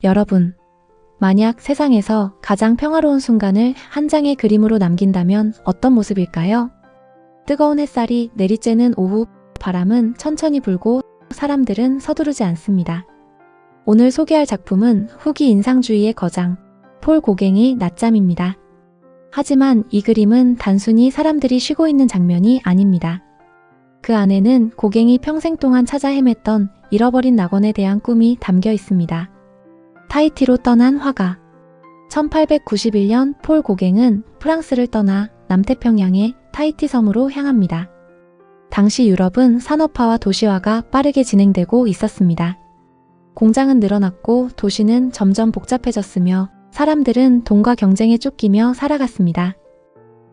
여러분, 만약 세상에서 가장 평화로운 순간을 한 장의 그림으로 남긴다면 어떤 모습일까요? 뜨거운 햇살이 내리쬐는 오후, 바람은 천천히 불고 사람들은 서두르지 않습니다. 오늘 소개할 작품은 후기 인상주의의 거장, 폴 고갱의 낮잠입니다. 하지만 이 그림은 단순히 사람들이 쉬고 있는 장면이 아닙니다. 그 안에는 고갱이 평생 동안 찾아 헤맸던 잃어버린 낙원에 대한 꿈이 담겨 있습니다. 타히티로 떠난 화가. 1891년 폴 고갱은 프랑스를 떠나 남태평양의 타히티 섬으로 향합니다. 당시 유럽은 산업화와 도시화가 빠르게 진행되고 있었습니다. 공장은 늘어났고 도시는 점점 복잡해졌으며 사람들은 돈과 경쟁에 쫓기며 살아갔습니다.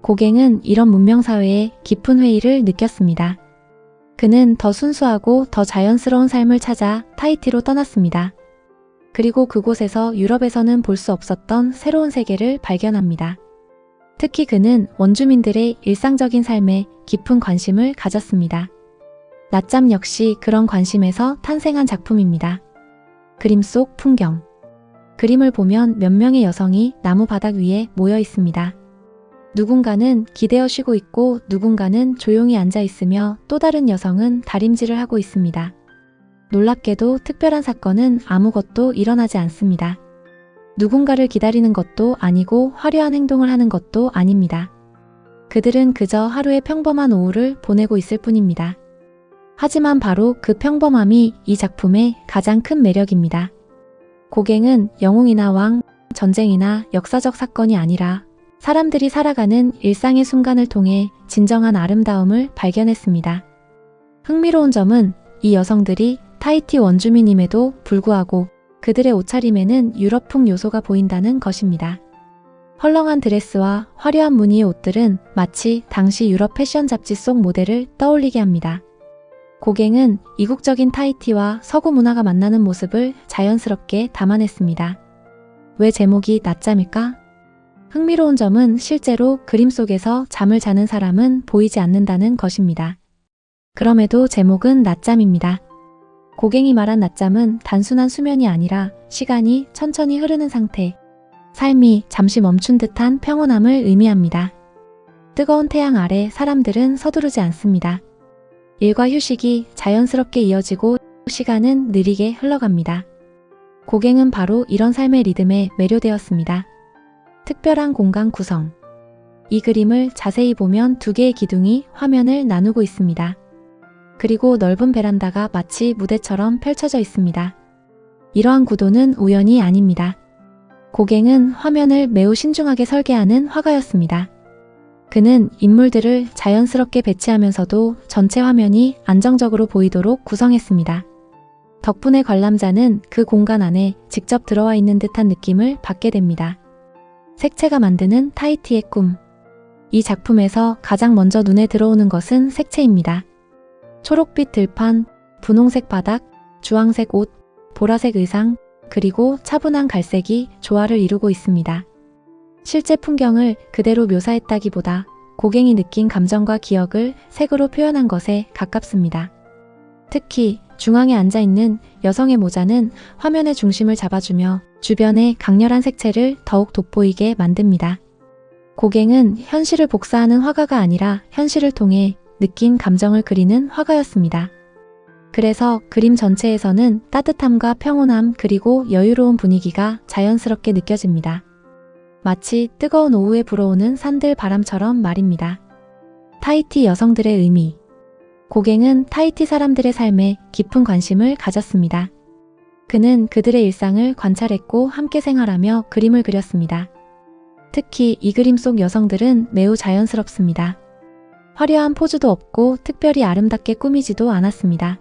고갱은 이런 문명사회에 깊은 회의를 느꼈습니다. 그는 더 순수하고 더 자연스러운 삶을 찾아 타히티로 떠났습니다. 그리고 그곳에서 유럽에서는 볼 수 없었던 새로운 세계를 발견합니다. 특히 그는 원주민들의 일상적인 삶에 깊은 관심을 가졌습니다. 낮잠 역시 그런 관심에서 탄생한 작품입니다. 그림 속 풍경. 그림을 보면 몇 명의 여성이 나무 바닥 위에 모여 있습니다. 누군가는 기대어 쉬고 있고 누군가는 조용히 앉아 있으며 또 다른 여성은 다림질을 하고 있습니다. 놀랍게도 특별한 사건은 아무것도 일어나지 않습니다. 누군가를 기다리는 것도 아니고 화려한 행동을 하는 것도 아닙니다. 그들은 그저 하루의 평범한 오후를 보내고 있을 뿐입니다. 하지만 바로 그 평범함이 이 작품의 가장 큰 매력입니다. 고갱은 영웅이나 왕, 전쟁이나 역사적 사건이 아니라 사람들이 살아가는 일상의 순간을 통해 진정한 아름다움을 발견했습니다. 흥미로운 점은 이 여성들이 타히티 원주민임에도 불구하고 그들의 옷차림에는 유럽풍 요소가 보인다는 것입니다. 헐렁한 드레스와 화려한 무늬의 옷들은 마치 당시 유럽 패션 잡지 속 모델을 떠올리게 합니다. 고갱은 이국적인 타히티와 서구 문화가 만나는 모습을 자연스럽게 담아냈습니다. 왜 제목이 낮잠일까? 흥미로운 점은 실제로 그림 속에서 잠을 자는 사람은 보이지 않는다는 것입니다. 그럼에도 제목은 낮잠입니다. 고갱이 말한 낮잠은 단순한 수면이 아니라 시간이 천천히 흐르는 상태, 삶이 잠시 멈춘 듯한 평온함을 의미합니다. 뜨거운 태양 아래 사람들은 서두르지 않습니다. 일과 휴식이 자연스럽게 이어지고 시간은 느리게 흘러갑니다. 고갱은 바로 이런 삶의 리듬에 매료되었습니다. 특별한 공간 구성. 이 그림을 자세히 보면 두 개의 기둥이 화면을 나누고 있습니다. 그리고 넓은 베란다가 마치 무대처럼 펼쳐져 있습니다. 이러한 구도는 우연이 아닙니다. 고갱은 화면을 매우 신중하게 설계하는 화가였습니다. 그는 인물들을 자연스럽게 배치하면서도 전체 화면이 안정적으로 보이도록 구성했습니다. 덕분에 관람자는 그 공간 안에 직접 들어와 있는 듯한 느낌을 받게 됩니다. 색채가 만드는 타히티의 꿈. 이 작품에서 가장 먼저 눈에 들어오는 것은 색채입니다. 초록빛 들판, 분홍색 바닥, 주황색 옷, 보라색 의상, 그리고 차분한 갈색이 조화를 이루고 있습니다. 실제 풍경을 그대로 묘사했다기보다 고갱이 느낀 감정과 기억을 색으로 표현한 것에 가깝습니다. 특히 중앙에 앉아있는 여성의 모자는 화면의 중심을 잡아주며 주변의 강렬한 색채를 더욱 돋보이게 만듭니다. 고갱은 현실을 복사하는 화가가 아니라 현실을 통해 느낀 감정을 그리는 화가였습니다. 그래서 그림 전체에서는 따뜻함과 평온함 그리고 여유로운 분위기가 자연스럽게 느껴집니다. 마치 뜨거운 오후에 불어오는 산들 바람처럼 말입니다. 타히티 여성들의 의미. 고갱은 타히티 사람들의 삶에 깊은 관심을 가졌습니다. 그는 그들의 일상을 관찰했고 함께 생활하며 그림을 그렸습니다. 특히 이 그림 속 여성들은 매우 자연스럽습니다. 화려한 포즈도 없고 특별히 아름답게 꾸미지도 않았습니다.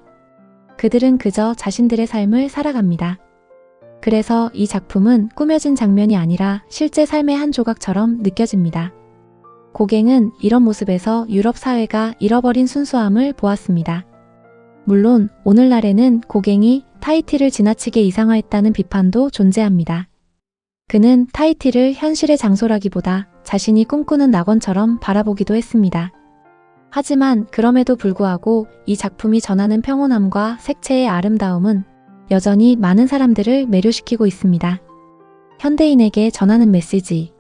그들은 그저 자신들의 삶을 살아갑니다. 그래서 이 작품은 꾸며진 장면이 아니라 실제 삶의 한 조각처럼 느껴집니다. 고갱은 이런 모습에서 유럽 사회가 잃어버린 순수함을 보았습니다. 물론 오늘날에는 고갱이 타히티를 지나치게 이상화했다는 비판도 존재합니다. 그는 타히티를 현실의 장소라기보다 자신이 꿈꾸는 낙원처럼 바라보기도 했습니다. 하지만 그럼에도 불구하고 이 작품이 전하는 평온함과 색채의 아름다움은 여전히 많은 사람들을 매료시키고 있습니다. 현대인에게 전하는 메시지.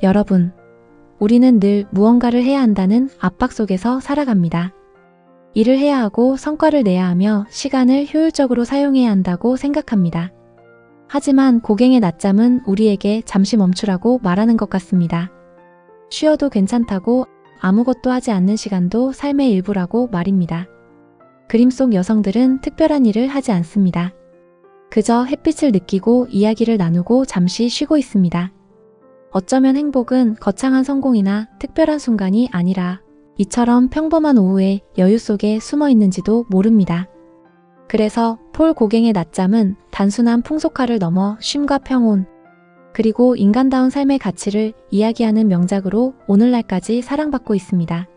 여러분, 우리는 늘 무언가를 해야 한다는 압박 속에서 살아갑니다. 일을 해야 하고 성과를 내야 하며 시간을 효율적으로 사용해야 한다고 생각합니다. 하지만 고갱의 낮잠은 우리에게 잠시 멈추라고 말하는 것 같습니다. 쉬어도 괜찮다고, 아무것도 하지 않는 시간도 삶의 일부라고 말입니다. 그림 속 여성들은 특별한 일을 하지 않습니다. 그저 햇빛을 느끼고 이야기를 나누고 잠시 쉬고 있습니다. 어쩌면 행복은 거창한 성공이나 특별한 순간이 아니라 이처럼 평범한 오후의 여유 속에 숨어 있는지도 모릅니다. 그래서 폴 고갱의 낮잠은 단순한 풍속화를 넘어 쉼과 평온, 그리고 인간다운 삶의 가치를 이야기하는 명작으로 오늘날까지 사랑받고 있습니다.